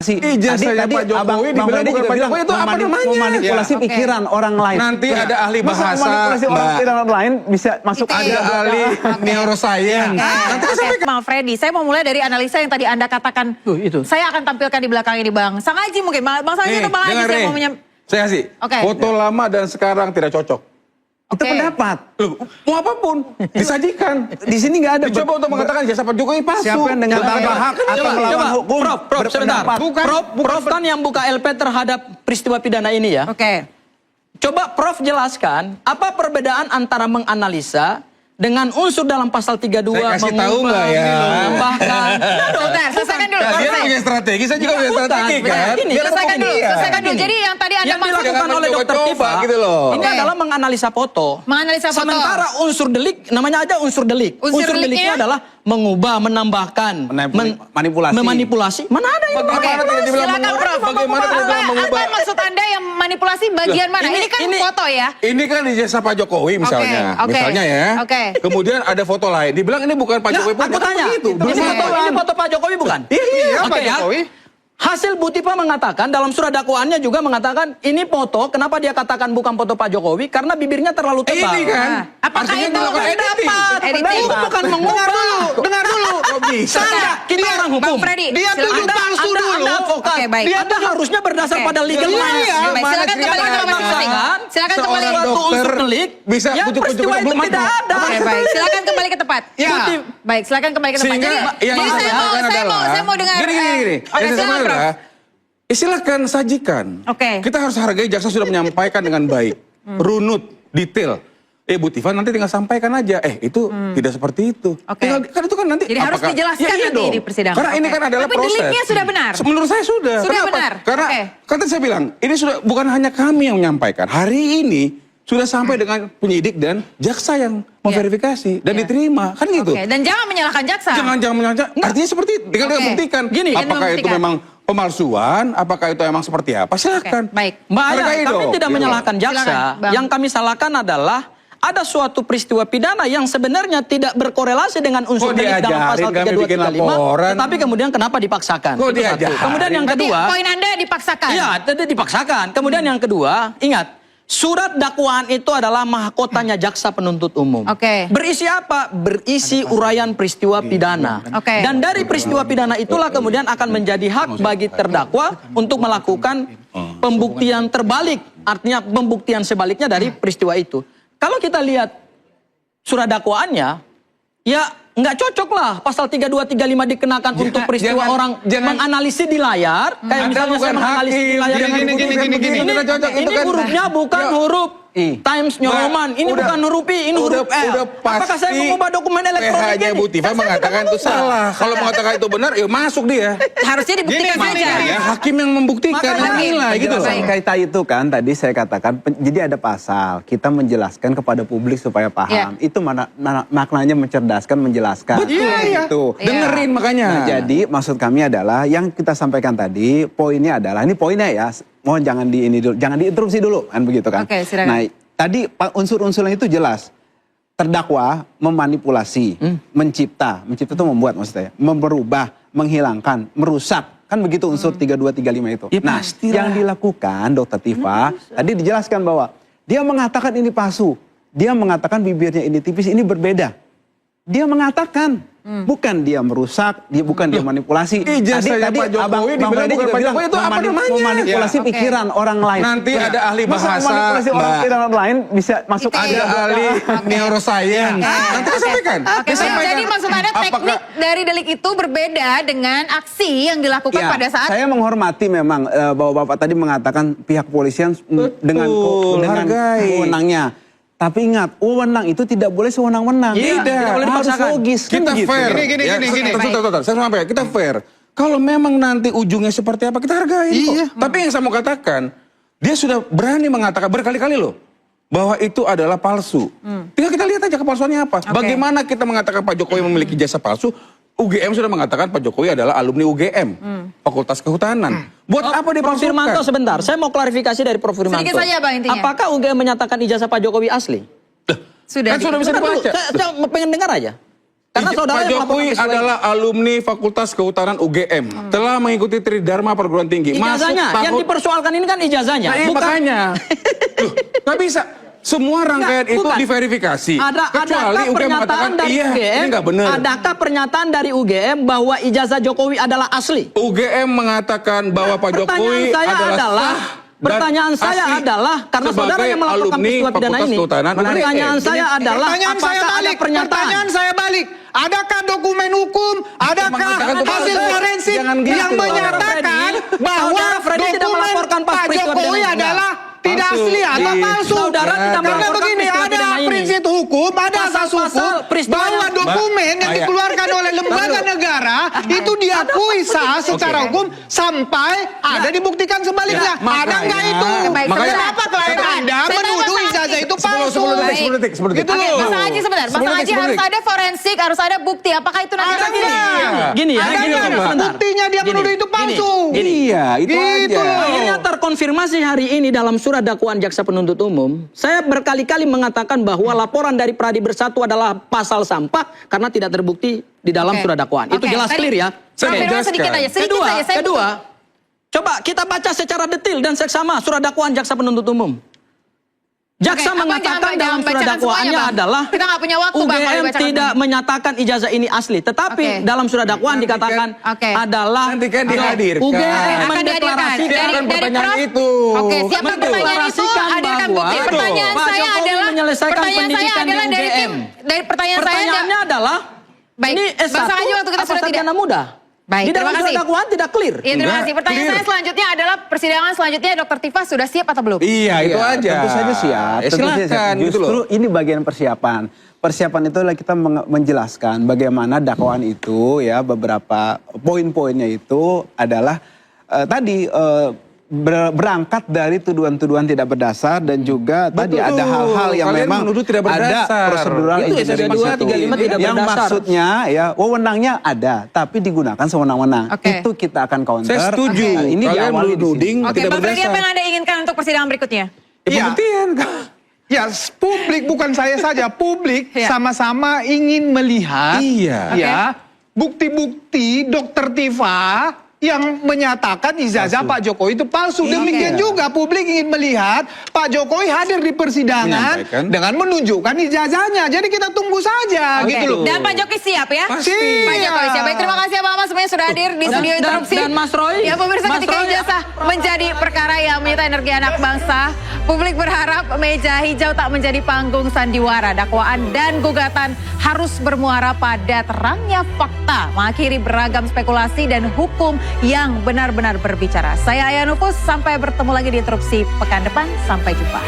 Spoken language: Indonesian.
Ijazahnya Pak Jokowi dibilang bukan Pak Jokowi, itu apa namanya? Memanipulasi pikiran orang lain. Nanti ada ahli bahasa, memanipulasi orang lain bisa masuk ada ahli neuroscience. Nanti Oke, Bang Freddy, saya mau mulai dari analisa yang tadi Anda katakan. Itu. Saya akan tampilkan di belakang ini, Bang. Sang Haji mungkin, Bang Sang Haji atau Bang Haji saya mau saya kasih. Foto lama dan sekarang tidak cocok. Itu pendapat. Loh, mau apapun disajikan. Di sini nggak ada. Dicoba untuk mengatakan jasa Pak Jokowi palsu. Siapa yang dengan tanpa hak atau melawan hukum? Prof, sebentar. Prof kan yang buka LP terhadap peristiwa pidana ini ya. Oke. Coba Prof jelaskan apa perbedaan antara menganalisa dengan unsur dalam pasal 32 saya kasih tahu nggak ya? Menambahkan. Sebentar, selesaikan dulu. Nah, dia punya strategi, saya juga punya strategi kan. Selesaikan dulu. Jadi yang tadi Anda yang dilakukan oleh Dokter Tifa gitu loh. ini adalah menganalisa foto. Menganalisa foto. Sementara unsur delik, namanya aja unsur delik. Unsur deliknya adalah mengubah, menambahkan, memanipulasi. Mana ada yang Bagaimana tidak dibilang mengubah? Bagaimana tidak dibilang mengubah? Apa maksud Anda yang manipulasi bagian mana? Ini kan foto ya. Ini kan ijazah Pak Jokowi misalnya. Misalnya ya. Kemudian ada foto lain. Dibilang ini bukan Pak Jokowi. Aku tanya, ini foto Pak Jokowi bukan? Iya, Pak ya. Jokowi. Hasil Bu Tifa mengatakan, dalam surat dakwaannya juga mengatakan, ini foto, kenapa dia katakan bukan foto Pak Jokowi? Karena bibirnya terlalu tebal. Ini kan. Apakah itu editing? Itu bukan mengubah. Dengar dulu. Kok bisa? Kita orang hukum. Bang Freddy, dia tuduh palsu dulu. Anda advokat. Anda harusnya berdasar pada legal Silakan kembali ke topik penting. Silakan kembali ke unsur delik. Bisa peristiwa itu tidak ada. Baik, silakan kembali ke tempat. Baik, silakan kembali ke tempat. Jadi saya mau dengar. Gini. Silakan sajikan. Kita harus hargai jaksa sudah menyampaikan dengan baik, runut, detail. Bu Tifa nanti tinggal sampaikan aja. Itu tidak seperti itu. Tinggal, kan itu kan nanti. Jadi harus dijelaskan nanti di persidangan. Karena ini kan adalah proses. Tapi deliknya sudah benar. Menurut saya sudah. Sudah benar. Karena kan saya bilang ini sudah bukan hanya kami yang menyampaikan. Hari ini sudah sampai dengan penyidik dan jaksa yang memverifikasi dan diterima, kan gitu. Dan jangan menyalahkan jaksa. Jangan menyalahkan. Artinya seperti itu. Tinggal buktikan. Gini, apakah itu memang pemalsuan? Apakah itu memang seperti apa? Silakan. Baik. Mbak Aya, kami tidak menyalahkan jaksa. Yang kami salahkan adalah ada suatu peristiwa pidana yang sebenarnya tidak berkorelasi dengan unsur delik dalam pasal 3235, tetapi kemudian kenapa dipaksakan? Kemudian yang kedua, poin Anda dipaksakan. Iya, dipaksakan. Kemudian yang kedua, ingat, surat dakwaan itu adalah mahkotanya jaksa penuntut umum. Berisi apa? Berisi uraian peristiwa pidana. Dan dari peristiwa pidana itulah kemudian akan menjadi hak bagi terdakwa untuk melakukan pembuktian terbalik, artinya pembuktian sebaliknya dari peristiwa itu. Kalau kita lihat surat dakwaannya, ya nggak cocok lah pasal 3235 dikenakan untuk peristiwa orang menganalisis di layar. Kayak misalnya saya menganalisis di layar. Ini hurufnya bukan huruf Times New Roman, ini bukan huruf I, ini huruf L. Apakah saya mengubah dokumen elektronik ini? Bu Tifa mengatakan itu salah. Kalau mengatakan itu benar, ya masuk dia. Harusnya dibuktikan saja. Ya, hakim yang membuktikan, menilai gitu loh. Kaitan itu kan tadi saya katakan, jadi ada pasal kita menjelaskan kepada publik supaya paham. Itu maknanya mencerdaskan, menjelaskan. Betul. Dengerin makanya. Nah, jadi maksud kami adalah yang kita sampaikan tadi, poinnya adalah ini poinnya ya. Mohon jangan jangan diinterupsi dulu kan begitu kan. Nah, tadi unsur-unsurnya itu jelas. Terdakwa memanipulasi, mencipta itu membuat maksudnya, merubah, menghilangkan, merusak. Kan begitu unsur 3235 itu. Nah, yang dilakukan Dokter Tifa tadi dijelaskan bahwa dia mengatakan ini palsu. Dia mengatakan bibirnya ini tipis, ini berbeda. Dia mengatakan bukan dia merusak, bukan dia manipulasi. Ijazahnya Pak Jokowi dibilang bukan Pak Jokowi, itu apa namanya? Memanipulasi pikiran orang lain. Nanti ada ahli bahasa, memanipulasi orang lain bisa masuk ada ahli neuroscience. Nanti saya sampaikan. Jadi maksud Anda teknik dari delik itu berbeda dengan aksi yang dilakukan pada saat. Saya menghormati memang bahwa Bapak tadi mengatakan pihak kepolisian dengan wewenangnya. Tapi ingat, wewenang itu tidak boleh sewenang-wenang. Tidak boleh dipaksakan. Logis. Kita fair. Gini. Saya sampaikan, kita fair. Kalau memang nanti ujungnya seperti apa, kita hargai. Tapi yang saya mau katakan, dia sudah berani mengatakan berkali-kali loh, bahwa itu adalah palsu. Tinggal kita lihat aja kepalsuannya apa. Bagaimana kita mengatakan Pak Jokowi memiliki jasa palsu, UGM sudah mengatakan Pak Jokowi adalah alumni UGM, Fakultas Kehutanan. Buat apa dia Prof Firmanto sebentar, saya mau klarifikasi dari Prof Firmanto. Sedikit saja Bang intinya. Apakah UGM menyatakan ijazah Pak Jokowi asli? Sudah bisa dibaca. Saya pengen dengar aja. Karena saudara Pak yang melaporkan Jokowi peristiwa adalah alumni Fakultas Kehutanan UGM. Telah mengikuti Tridharma perguruan tinggi. Ijazahnya, yang dipersoalkan ini kan ijazahnya. Nah, makanya. Loh, nggak bisa. Semua rangkaian itu diverifikasi. Kecuali UGM mengatakan, iya, ini nggak benar. Adakah pernyataan dari UGM bahwa ijazah Jokowi adalah asli? UGM mengatakan bahwa Pak Jokowi adalah pertanyaan saya adalah karena saudara yang melaporkan peristiwa pidana ini. Pertanyaan saya adalah apakah ada pernyataan? Pertanyaan saya balik. Adakah dokumen hukum? Adakah hasil forensik yang menyatakan bahwa dokumen Pak Jokowi adalah tidak asli atau palsu? Karena begini, ada prinsip hukum, ada asas hukum bahwa dokumen yang dikeluarkan oleh lembaga negara itu diakui sah secara hukum sampai ada dibuktikan sebaliknya. Ada nggak itu? Kenapa klien Anda menuduh ijazah itu palsu? 10 detik. Gitu loh. Mas Haji sebentar, Mas Haji harus ada forensik, harus ada bukti. Apakah itu nanti Gini ya, buktinya dia menuduh itu palsu. Iya, itu aja. Akhirnya terkonfirmasi hari ini dalam surat dakwaan jaksa penuntut umum. Saya berkali-kali mengatakan bahwa laporan dari Pradi Bersatu adalah pasal sampah karena tidak terbukti di dalam surat dakwaan. Itu jelas clear ya. Sedikit aja. Kedua, coba kita baca secara detail dan seksama surat dakwaan jaksa penuntut umum. Jaksa mengatakan dalam surat dakwaannya adalah kita nggak punya waktu, UGM tidak menyatakan ijazah ini asli, tetapi dalam surat dakwaan dikatakan adalah nanti kan dihadirkan. UGM mendeklarasikan pertanyaan itu. Oke, siapa pertanyaan itu? Hadirkan bukti. Pertanyaan saya adalah menyelesaikan pendidikan di UGM. Dari pertanyaan saya pertanyaannya adalah ini S1 apa sarjana muda? Baik, di dalam surat dakwaan tidak clear. Iya, terima kasih. Pertanyaan saya selanjutnya adalah persidangan selanjutnya Dr. Tifa sudah siap atau belum? Iya, itu aja. Tentu saja siap. Silakan. Justru ini bagian persiapan. Persiapan itu adalah kita menjelaskan bagaimana dakwaan itu ya beberapa poin-poinnya itu adalah tadi berangkat dari tuduhan-tuduhan tidak berdasar dan juga tadi ada hal-hal yang memang tidak ada prosedural itu engineering yang maksudnya ya wewenangnya ada tapi digunakan sewenang-wenang. Itu kita akan counter. Saya setuju. Ini kalian menuding tidak Bang Ferdi, berdasar. apa yang Anda inginkan untuk persidangan berikutnya? Pembuktian. Ya, publik bukan saya saja, publik sama-sama ingin melihat ya bukti-bukti Dr. Tifa yang menyatakan ijazah Pak Jokowi itu palsu. Demikian juga publik ingin melihat Pak Jokowi hadir di persidangan dengan menunjukkan ijazahnya. Jadi kita tunggu saja gitu loh. Dan Pak Jokowi siap ya? Pasti. Pak Jokowi siap. Baik, terima kasih ya Pak Mas semuanya sudah hadir di studio interupsi. Dan Mas Roy. Ya pemirsa, ketika ijazah menjadi perkara yang menyita energi anak bangsa, publik berharap meja hijau tak menjadi panggung sandiwara. Dakwaan dan gugatan harus bermuara pada terangnya fakta, mengakhiri beragam spekulasi dan hukum yang benar-benar berbicara. Saya Aya Nufus, sampai bertemu lagi di interupsi pekan depan. Sampai jumpa.